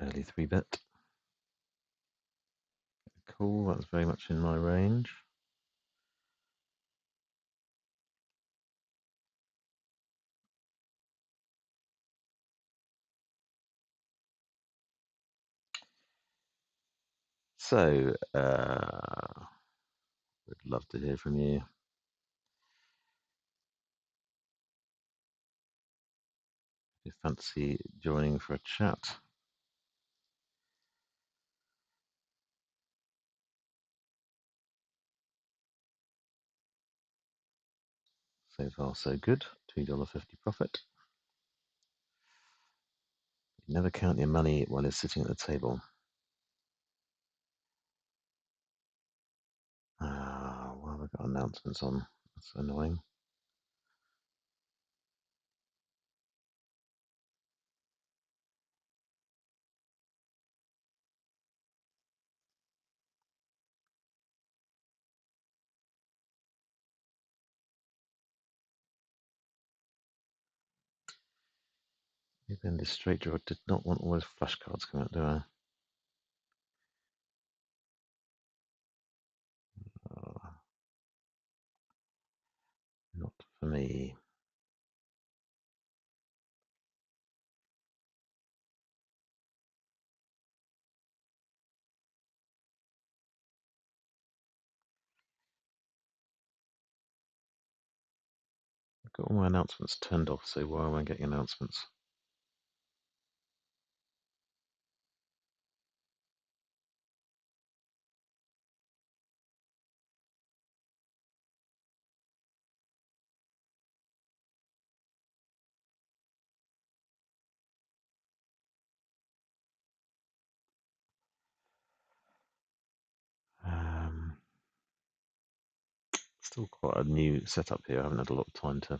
Early 3-bet. Cool, that's very much in my range. So, would love to hear from you. If you fancy joining for a chat. So far, so good. $2.50 profit. You never count your money while it's sitting at the table. Well, we've got announcements on. That's annoying. Even this straight draw did not want all those flush cards coming out, do I? Oh, not for me. I've got all my announcements turned off, so why am I getting announcements? Still quite a new setup here. I haven't had a lot of time to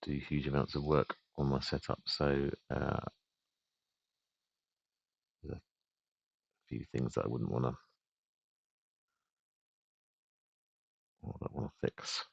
do huge amounts of work on my setup, so there's a few things that I wouldn't want to fix.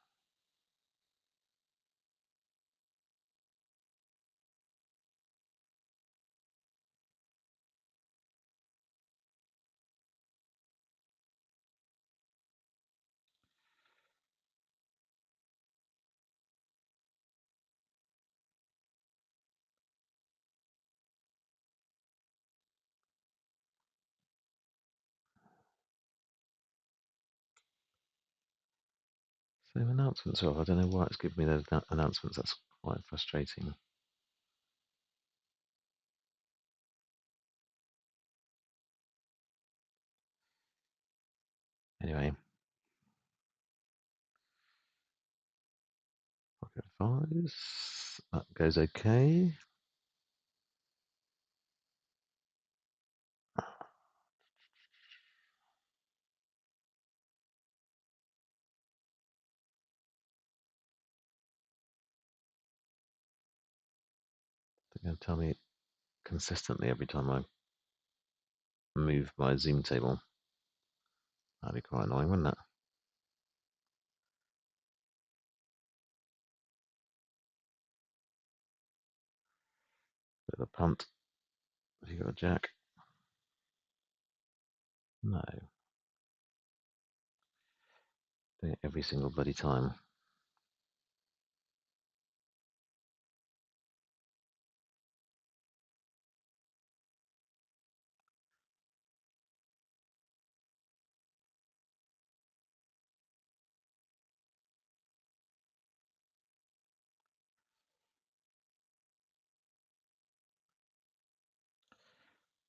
So announcements off. I don't know why it's giving me those announcements. That's quite frustrating. Anyway, pocket fives. That goes okay. They're going to tell me consistently every time I move my Zoom table. That'd be quite annoying, wouldn't it? Bit of a punt. Have you got a jack? No. Doing it every single bloody time.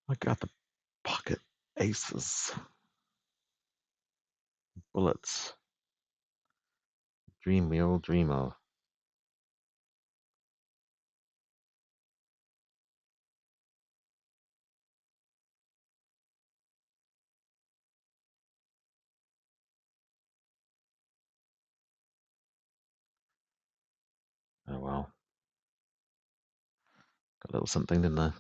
I got the pocket aces. Bullets. Dream we all dream of. Oh well. Got a little something, didn't I?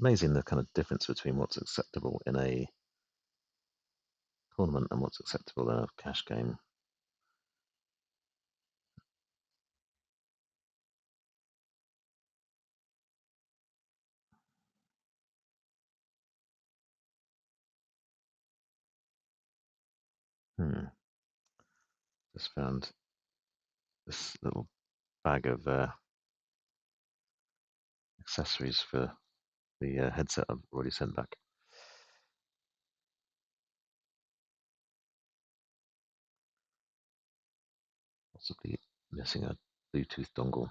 amazing the kind of difference between what's acceptable in a tournament and what's acceptable in a cash game. Just found this little bag of accessories for the headset I've already sent back. Possibly missing a Bluetooth dongle.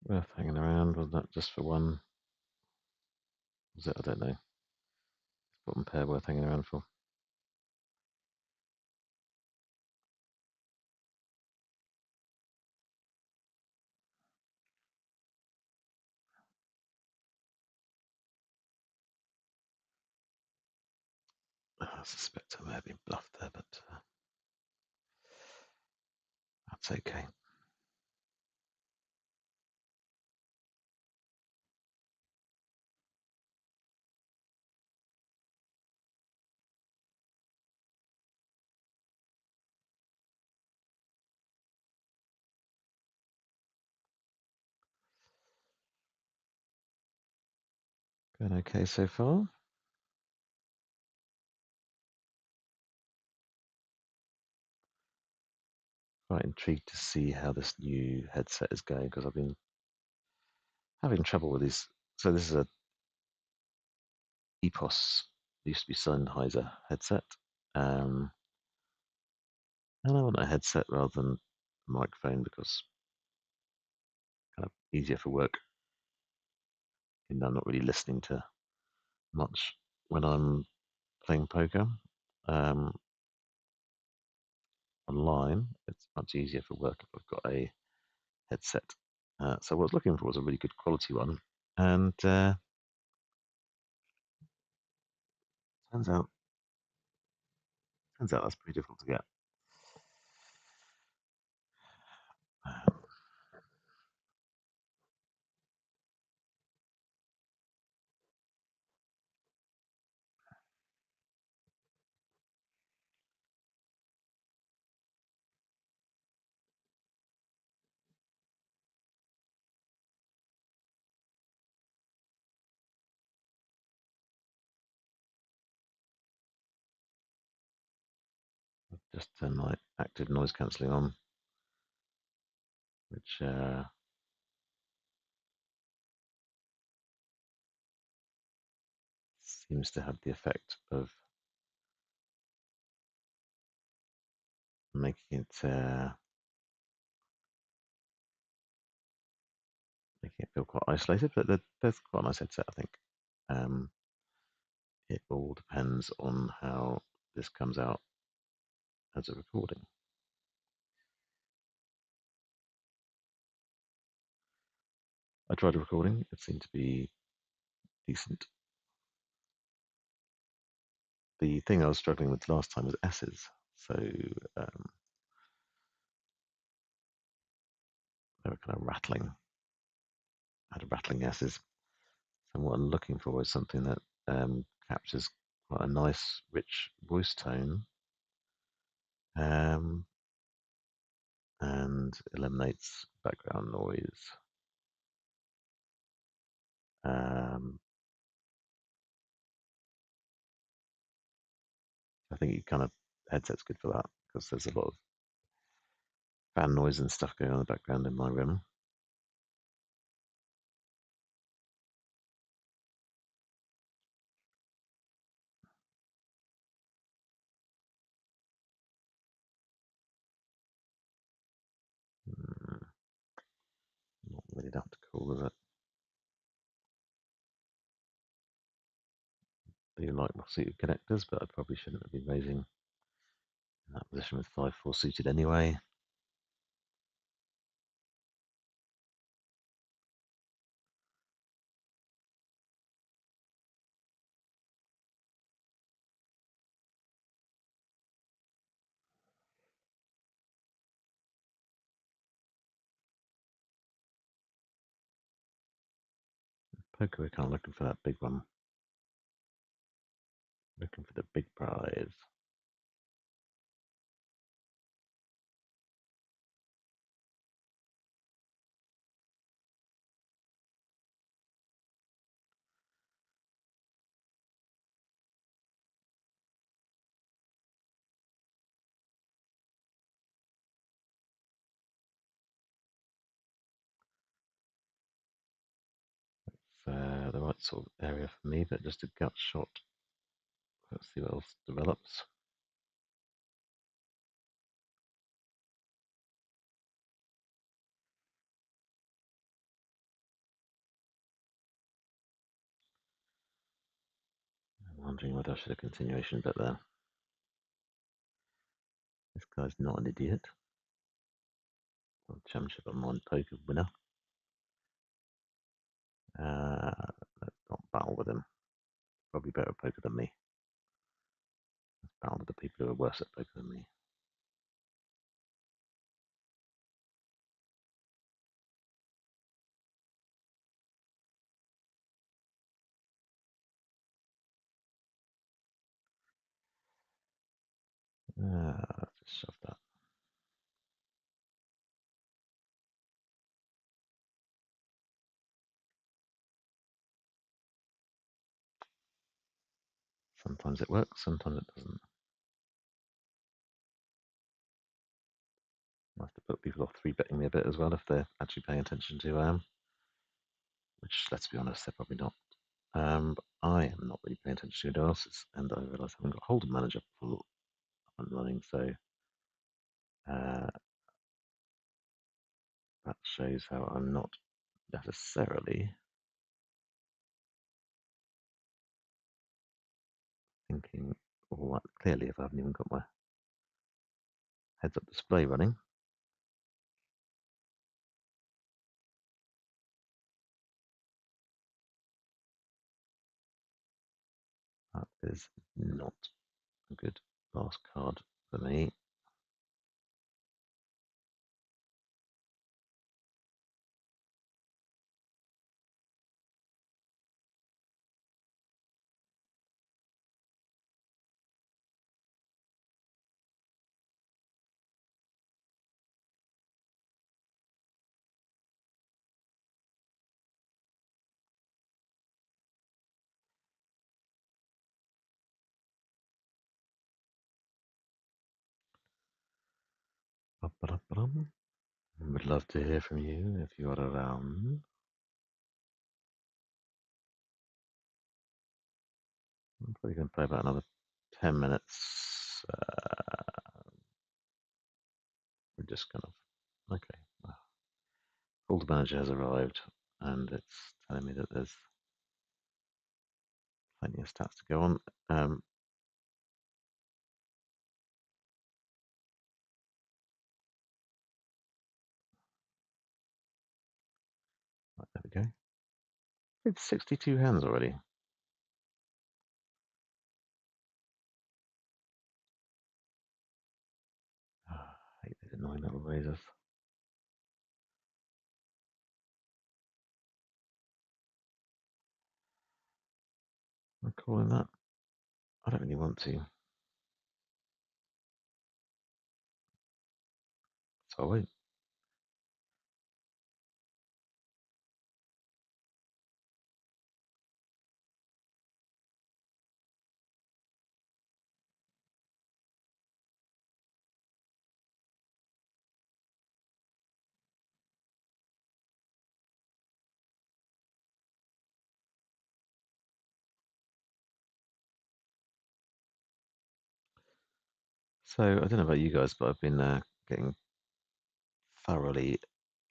Worth hanging around, was that just for one? Was it? I don't know. Bottom pair worth hanging around for. I suspect I may have been bluffed there, but that's okay. Going okay so far. Quite intrigued to see how this new headset is going because I've been having trouble with these. So this is a EPOS, used to be Sennheiser headset, and I want a headset rather than a microphone because kind of easier for work. And I'm not really listening to much when I'm playing poker. Um, Online, it's much easier for work if I've got a headset. So what I was looking for was a really good quality one, and turns out that's pretty difficult to get. Uh, just turn my active noise cancelling on, which seems to have the effect of making it feel quite isolated. But that's quite a nice headset, I think. Um, it all depends on how this comes out as a recording. I tried a recording; it seemed to be decent. The thing I was struggling with last time was S's. So they were kind of rattling, had rattling S's. And what I'm looking for is something that captures quite a nice, rich voice tone um, and eliminates background noise. I think you kind of headset's good for that because there's a lot of fan noise and stuff going on in the background in my room. Not really that cool, is it? I do like my suited connectors, but I probably shouldn't have been raising in that position with 5/4 suited anyway. Poker, we're kind of looking for that big one. Looking for the big prize. It's the right sort of area for me, but just a gut shot. Let's see what else develops. I'm wondering whether I should have continuation bet there. This guy's not an idiot. Championship online poker winner. Let's not battle with him. Probably better at poker than me. Let's battle with the people who are worse at poker than me. Let's just shove that. Sometimes it works, sometimes it doesn't. I have to put people off 3-betting me a bit as well if they're actually paying attention to who I am. Which, let's be honest, they're probably not. But I am not really paying attention to who else is, and I realise I haven't got Holden Manager full up and running, so that shows how I'm not necessarily thinking all that clearly if I haven't even got my heads up display running. That is not a good last card for me. Would love to hear from you if you are around. I'm probably going to play about another 10 minutes. We're just kind of, okay. Well, the manager has arrived and it's telling me that there's plenty of stats to go on. Right, there we go. It's 62 hands already. Annoying little razors. I'm calling that. I don't really want to, so I won't. So I don't know about you guys, but I've been getting thoroughly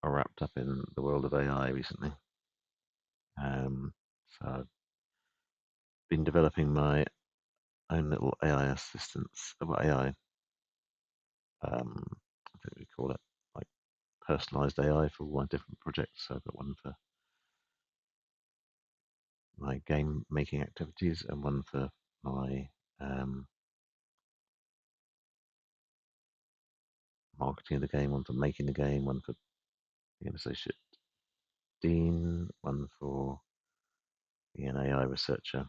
wrapped up in the world of AI recently. So I've been developing my own little AI assistants, well, AI, I don't know what you call it, like personalized AI for all my different projects. So I've got one for my game making activities and one for my um, marketing of the game, one for making the game, one for being an associate dean, one for being an AI researcher.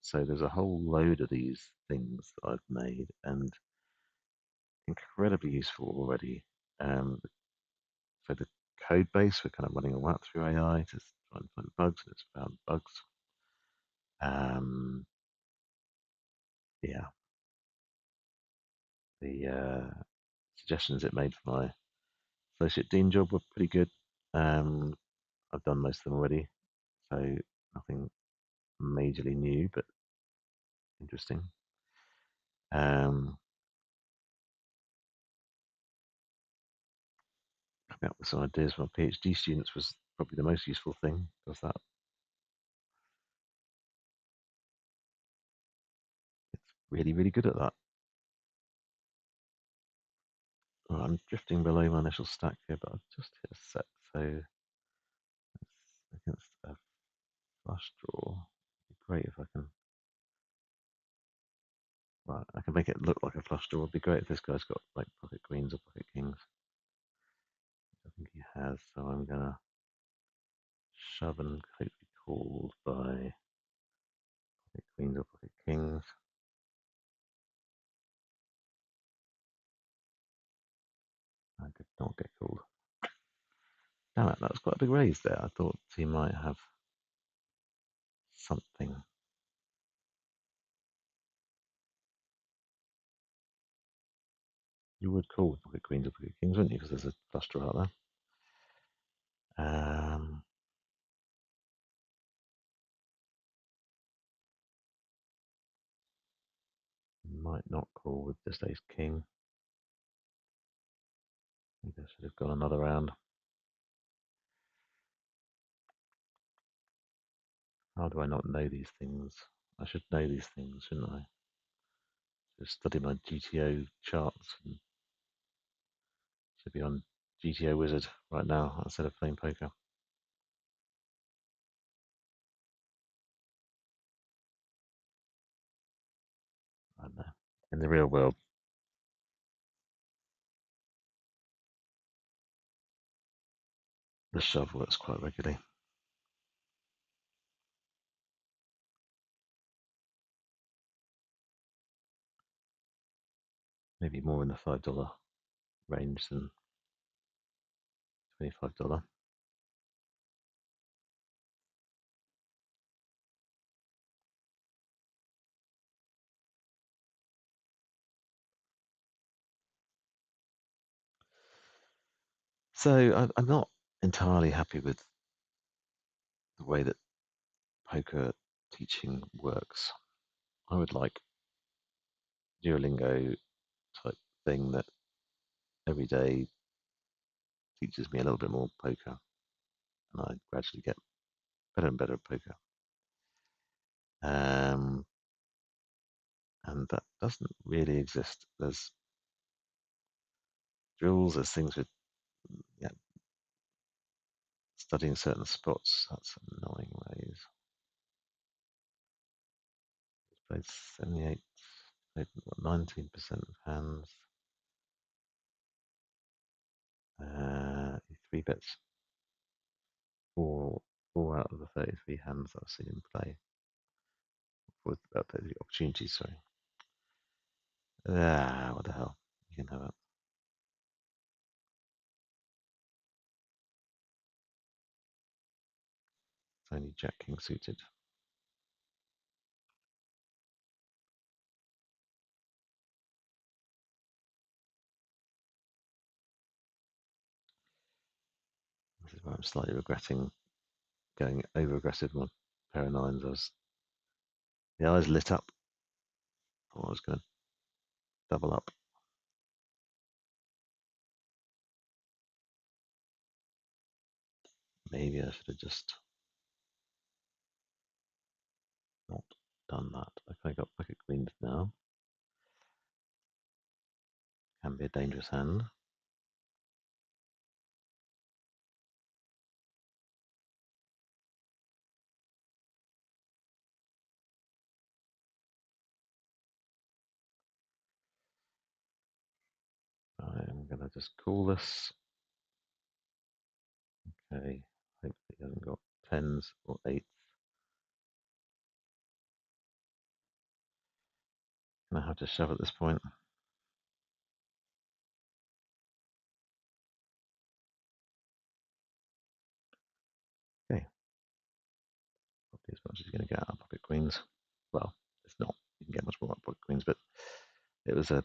So there's a whole load of these things that I've made and incredibly useful already. Um, for the code base, we're kind of running a lot through AI to try and find bugs, and it's found bugs. Um, yeah, the suggestions it made for my associate dean job were pretty good. Um, I've done most of them already, so nothing majorly new, but interesting. Um, Coming up with some ideas for my PhD students was probably the most useful thing because that it's really, really good at that. Well, I'm drifting below my initial stack here, but I've just hit a set, so it's against a flush draw. It'd be great if I can. Right, I can make it look like a flush draw. It'd be great if this guy's got like pocket queens or pocket kings. I think he has, so I'm gonna shove and hopefully called by pocket queens or pocket kings. I did not get called. Damn it, that was quite a big raise there. I thought he might have something. You would call with pocket queens or pocket kings, wouldn't you? Because there's a flush draw out there. Might not call with just ace king. Maybe I should have gone another round. How do I not know these things? I should know these things, shouldn't I? Just study my GTO charts and should be on GTO Wizard right now instead of playing poker. I don't know. In the real world, the shove works quite regularly. Maybe more in the $5 range than $25. So I'm not entirely happy with the way that poker teaching works. I would like Duolingo type thing that every day teaches me a little bit more poker, and I gradually get better and better at poker. Um, and that doesn't really exist. There's drills, there's things with yeah, studying certain spots. That's annoying ways. Played 78, played 19% of hands. He three bets four out of the 33 hands that I've seen him play. With about 30 opportunities, sorry. What the hell? You can have it. It's only Jack King suited. This is where I'm slightly regretting going over aggressive with my pair of nines. The eyes lit up. Thought I was going to double up. Maybe I should have just not done that. Okay, I got pocket queens now. Can be a dangerous hand. I'm going to just call this. Okay, hopefully he hasn't got tens or eights. Gonna have to shove at this point. Okay, probably as much as you're going to get out of pocket queens. Well, it's not. You can get much more out of pocket queens, but it was a.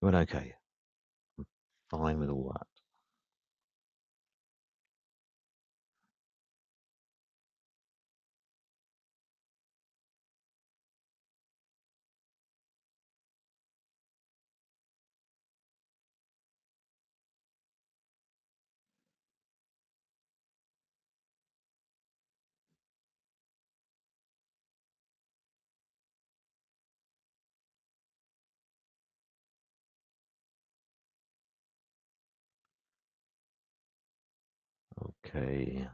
It went okay. I'm fine with all that. Okay.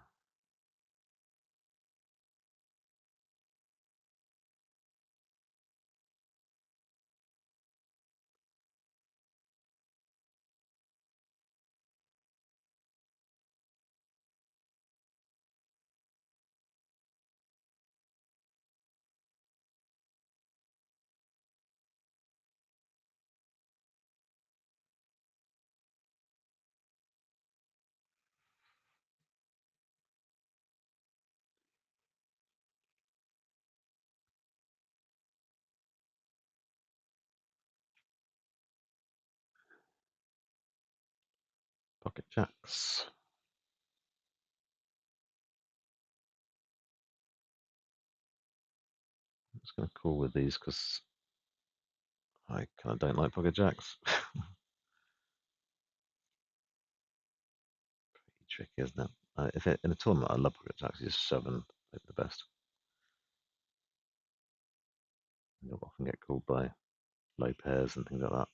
Pocket jacks. I'm just going to call with these because I kind of don't like pocket jacks. Pretty tricky, isn't it? If in a tournament, I love pocket jacks. You just shove and hope the best. You'll often get called by low pairs and things like that.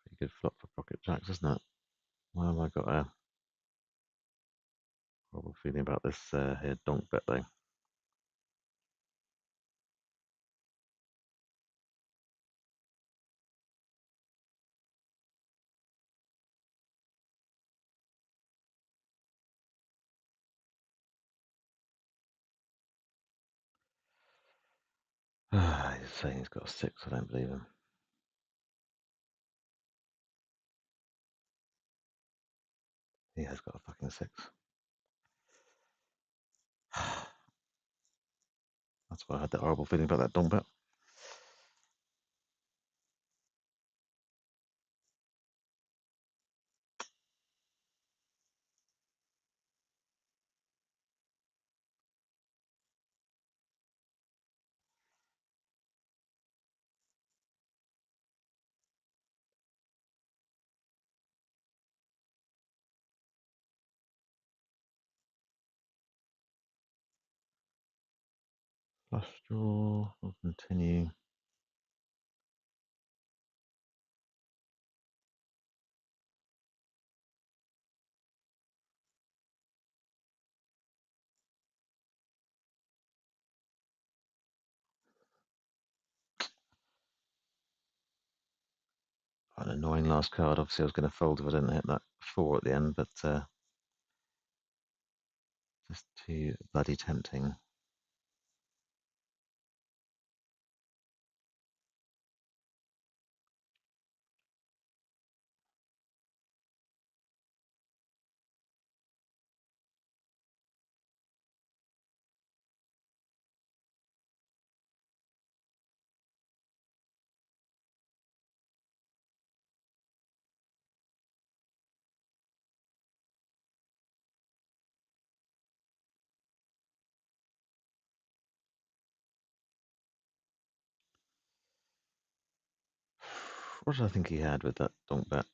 Pretty good flop for pocket jacks, isn't it? Well, have I got a horrible feeling about this here donk bet though. He's saying he's got a six. I don't believe him. He has got a fucking six. That's why I had that horrible feeling about that donk bet. Flush draw. We'll continue. Quite an annoying last card. Obviously, I was going to fold if I didn't hit that 4 at the end, but just too bloody tempting. What did I think he had with that donk bet?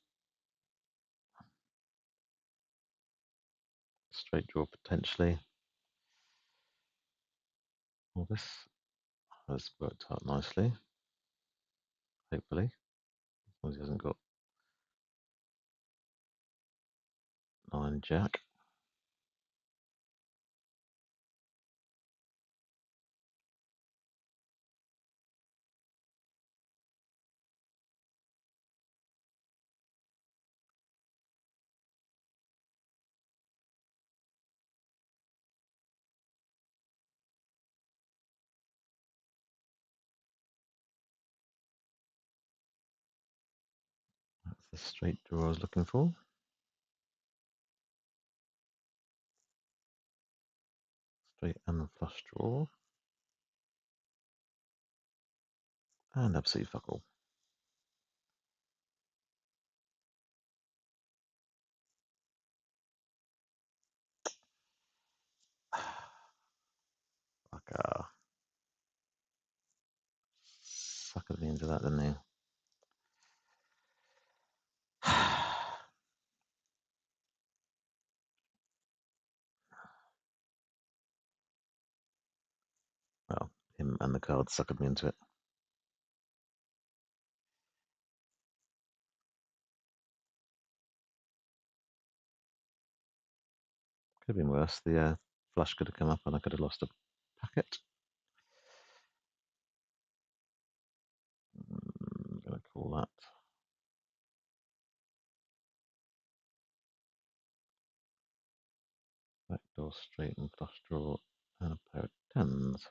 Straight draw potentially. Well, this has worked out nicely, hopefully. As long as he hasn't got 9 jack. That's the straight draw I was looking for. Straight and flush draw. And absolutely fuck all. Fucker. Suckered me into that, didn't he? Well, him and the card suckered me into it. Could have been worse. The flush could have come up and I could have lost a packet. I'm going to call that. Backdoor straight and flush draw and a pair of tens.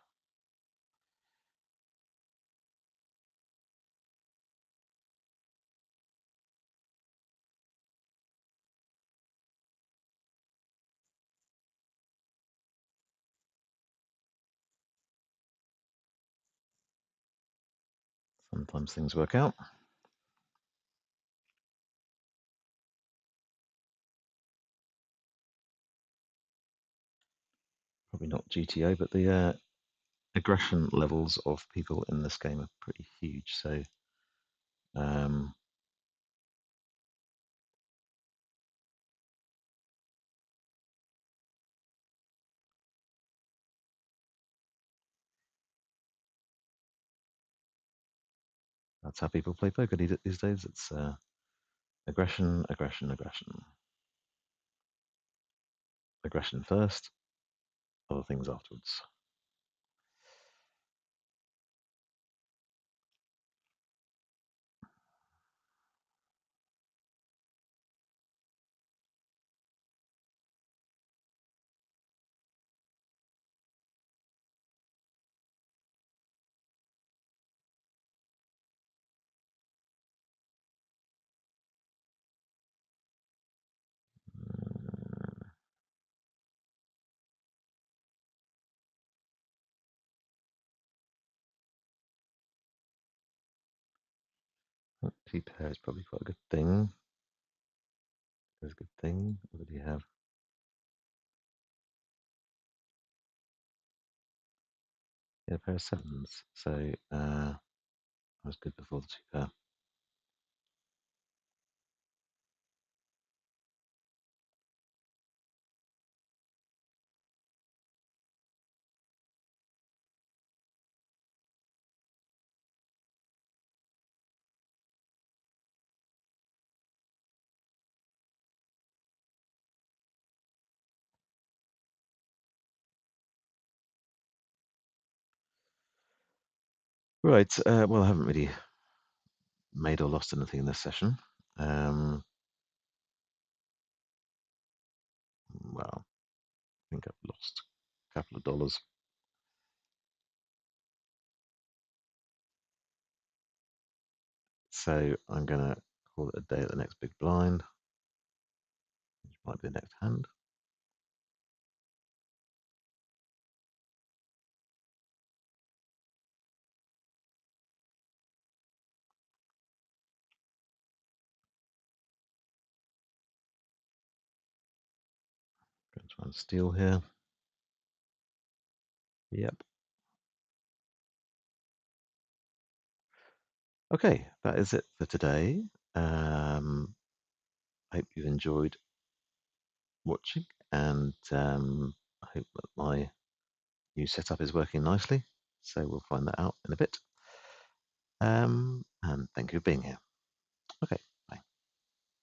Sometimes things work out. Probably not GTO, but the aggression levels of people in this game are pretty huge. So um, that's how people play poker these days. It's aggression, aggression, aggression. Aggression first, other things afterwards. Two pair is probably quite a good thing. There's a good thing. What did he have? He had a pair of sevens. So I was good before the two pair. Right. Well, I haven't really made or lost anything in this session. Well, I think I've lost a couple of dollars. So I'm going to call it a day at the next big blind, which might be the next hand. Going to try and steal here. Yep. Okay, that is it for today. I hope you enjoyed watching, and I hope that my new setup is working nicely. So we'll find that out in a bit. And thank you for being here. Okay.